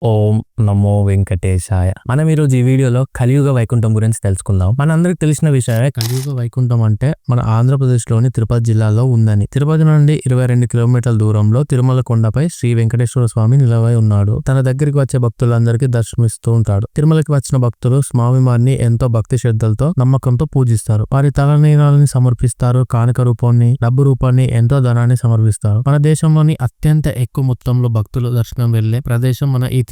ఓం నమో వెంకటేశాయ. మనం ఈరోజు ఈ వీడియోలో కలియుగ వైకుంఠం గురించి తెలుసుకుందాం. మనందరికి తెలిసిన విషయమే కలియుగ వైకుంఠం అంటే మన ఆంధ్రప్రదేశ్ లోని తిరుపతి జిల్లాలో ఉందని. తిరుపతి నుండి 22 కిలోమీటర్ల దూరంలో తిరుమల కొండపై శ్రీ వెంకటేశ్వర స్వామి నిలవై ఉన్నాడు. తన దగ్గరికి వచ్చే భక్తులందరికీ దర్శనమిస్తూ ఉంటాడు. తిరుమలకి వచ్చిన భక్తులు స్వామివారిని ఎంతో భక్తి శ్రద్ధలతో నమ్మకంతో పూజిస్తారు. వారి తలనీలాలని సమర్పిస్తారు. కానుక రూపాన్ని, డబ్బు రూపాన్ని, ఎంతో ధనాన్ని సమర్పిస్తారు. మన దేశంలోని అత్యంత ఎక్కువ మొత్తంలో భక్తులు దర్శనం వెళ్లే ప్రదేశం మన ఈ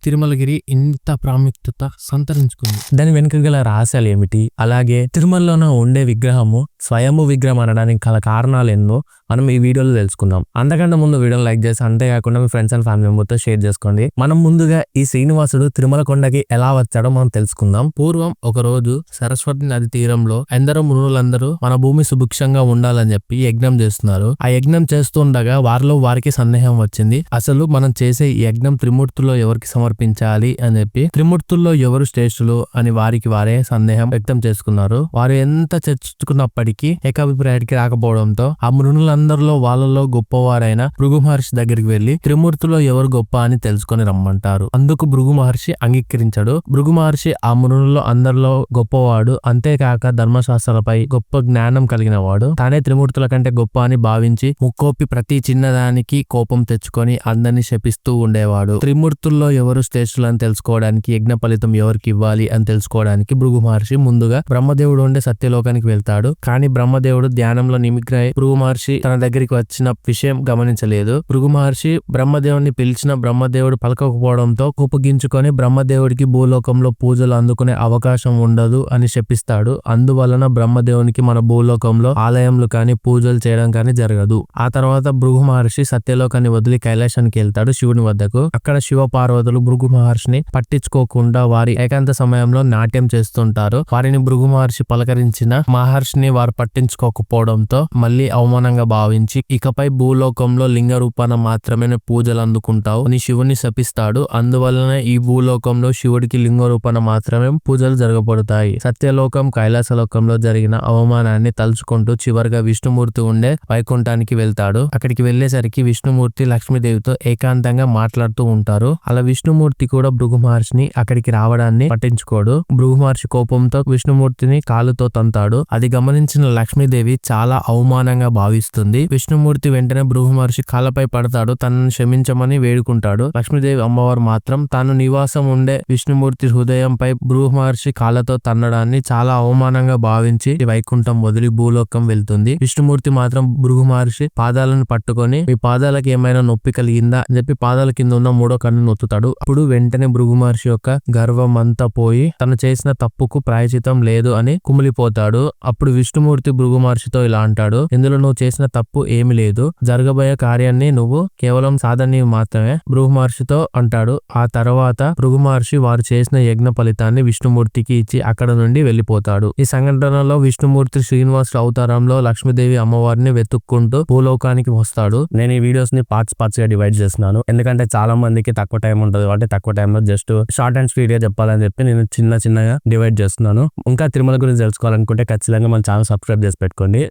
తిరుమలగిరి ఇంత ప్రాముఖ్యత సంతరించుకుంది. దాని వెనుక గల రహస్యాలు ఏమిటి, అలాగే తిరుమలలోనే ఉండే విగ్రహము స్వయంభూ విగ్రహం అనడానికి గల కారణాలు ఎన్నో మనం ఈ వీడియోలో తెలుసుకుందాం. అంతకంటే ముందు వీడియోని లైక్ చేసి, అంతేకాకుండా మీ ఫ్రెండ్స్ అండ్ ఫ్యామిలీ మెంబర్తో షేర్ చేసుకోండి. మనం ముందుగా ఈ శ్రీనివాసుడు తిరుమల కొండకి ఎలా వచ్చాడో మనం తెలుసుకుందాం. పూర్వం ఒక రోజు సరస్వతి నది తీరంలో ఎందరో మునులందరూ మన భూమి సుభిక్షంగా ఉండాలని చెప్పి యజ్ఞం చేస్తున్నారు. ఆ యజ్ఞం చేస్తుండగా వారికి సందేహం వచ్చింది. అసలు మనం చేసే ఈ యజ్ఞం త్రిమూర్తుల్లో ఎవరికి సమర్పించాలి అని చెప్పి, త్రిమూర్తుల్లో ఎవరు శ్రేష్ఠులు అని వారే సందేహం వ్యక్తం చేసుకున్నారు. వారు ఎంత చర్చించుకున్నప్పటికీ ఏకాభిప్రాయానికి రాకపోవడంతో ఆ మునులందరిలో వాళ్ళలో గొప్పవారైన భృగు మహర్షి దగ్గరికి వెళ్లి త్రిమూర్తుల్లో ఎవరు గొప్ప అని తెలుసుకొని రమ్మంటారు. అందుకు భృగు మహర్షి అంగీకరించాడు. భృగు మహర్షి ఆ మునుల్లో అందరిలో గొప్పవాడు, అంతేకాక ధర్మశాస్త్రాలపై గొప్ప జ్ఞానం కలిగిన వాడు. తానే త్రిమూర్తుల కంటే గొప్ప అని భావించి ముక్కోపి ప్రతి చిన్నదానికి కోపం తెచ్చుకొని అందరినీ శపిస్తూ ఉండేవాడు. త్రిమూర్తుల్లో ఎవరు శ్రేష్ఠులు అని తెలుసుకోవడానికి, యజ్ఞ ఫలితం ఎవరికి ఇవ్వాలి అని తెలుసుకోవడానికి భృగు మహర్షి ముందుగా బ్రహ్మదేవుడు ఉండే సత్యలోకానికి వెళ్తాడు. కానీ బ్రహ్మదేవుడు ధ్యానంలో నిమగ్నై భృగు మహర్షి తన దగ్గరికి వచ్చిన విషయం గమనించలేదు. భృగు మహర్షి బ్రహ్మదేవుడిని పిలిచిన బ్రహ్మదేవుడు పలకకపోవడంతో కోపగించుకొని బ్రహ్మదేవుడికి భూలోకంలో పూజలు అందుకునే అవకాశం ఉండదు అని శపిస్తాడు. అందువలన బ్రహ్మదేవునికి మన భూలోకంలో ఆలయంలు కానీ పూజలు చేయడం కానీ జరగదు. ఆ తర్వాత భృగు మహర్షి సత్యలోకాన్ని వదిలి కైలాసానికి వెళ్తాడు శివుని వద్దకు. అక్కడ శివ పార్వతులు భృగు మహర్షిని పట్టించుకోకుండా వారి ఏకాంత సమయంలో నాట్యం చేస్తుంటారు. వారిని భృగు మహర్షి పలకరించిన మహర్షిని వారు పట్టించుకోకపోవడంతో మళ్ళీ అవమానంగా భావించి, ఇకపై భూలోకంలో లింగ రూపాన మాత్రమే పూజలు అందుకుంటావు అని శివుని శపిస్తాడు. అందువలన ఈ భూలోకంలో శివుడికి లింగ రూపాన మాత్రమే పూజలు జరగబడతాయి. సత్యలోకం, కైలాసలోకంలో జరిగిన అవమానాన్ని తలుచుకుంటూ చివరిగా విష్ణుమూర్తి ఉండే వైకుంఠానికి వెళ్తాడు. అక్కడికి వెళ్లేసరికి విష్ణుమూర్తి లక్ష్మీదేవితో ఏకాంతంగా మాట్లాడుతూ ఉంటారు. అలా విష్ణుమూర్తి కూడా భృగు మహర్షిని అక్కడికి రావడాన్ని పట్టించుకోడు. భృగు మహర్షి కోపంతో విష్ణుమూర్తిని కాలుతో తంతాడు. అది గమనించిన లక్ష్మీదేవి చాలా అవమానంగా భావిస్తుంది. విష్ణుమూర్తి వెంటనే భృగు మహర్షి కాళ్ళపై పడతాడు. తనను క్షమించమని వేడుకుంటాడు. లక్ష్మీదేవి అమ్మవారు మాత్రం తాను నివాసం ఉండే విష్ణుమూర్తి హృదయంపై భృగు మహర్షి కాళ్ళతో తన్నడాన్ని చాలా అవమానంగా భావించి వైకుంఠం వదిలి భూలోకం వెళ్తుంది. విష్ణుమూర్తి మాత్రం భృగు మహర్షి పాదాలను పట్టుకొని, మీ పాదాలకు ఏమైనా నొప్పి కలిగిందా అని చెప్పి పాదాల కింద ఉన్న మూడో కన్ను నొత్తుతాడు. అప్పుడు వెంటనే భృగు మహర్షి యొక్క గర్వం అంతా పోయి తను చేసిన తప్పుకు ప్రాయచితం లేదు అని కుమిలిపోతాడు. అప్పుడు విష్ణుమూర్తి భృగు మహర్షితో ఇలా అంటాడు, ఇందులో నువ్వు చేసిన తప్పు ఏమి లేదు, జరగబోయే కార్యాన్ని నువ్వు కేవలం సాధనీవి మాత్రమే భృగు మహర్షితో అంటాడు. ఆ తర్వాత భృగు మహర్షి వారు చేసిన యజ్ఞ ఫలితాన్ని విష్ణుమూర్తికి ఇచ్చి అక్కడ నుండి వెళ్లిపోతాడు. ఈ సంఘటనలో విష్ణుమూర్తి శ్రీనివాసుడు అవతారంలో లక్ష్మీదేవి అమ్మవారిని వెతుక్కుంటూ భూలోకానికి వస్తాడు. నేను ఈ వీడియోస్ ని పార్ట్స్ గా డివైడ్ చేస్తున్నాను, ఎందుకంటే చాలా మందికి తక్కువ టైం ఉంటుంది కాబట్టి తక్కువ టైంలో జస్ట్ షార్ట్ అండ్ స్వీట్ గా చెప్పాలని చెప్పి నేను చిన్నగా డివైడ్ చేస్తున్నాను. ఇంకా తిరుమల గురించి తెలుసుకోవాలనుకుంటే ఖచ్చితంగా మన ఛానల్ సబ్స్క్రైబ్ చేసి పెట్టుకోండి.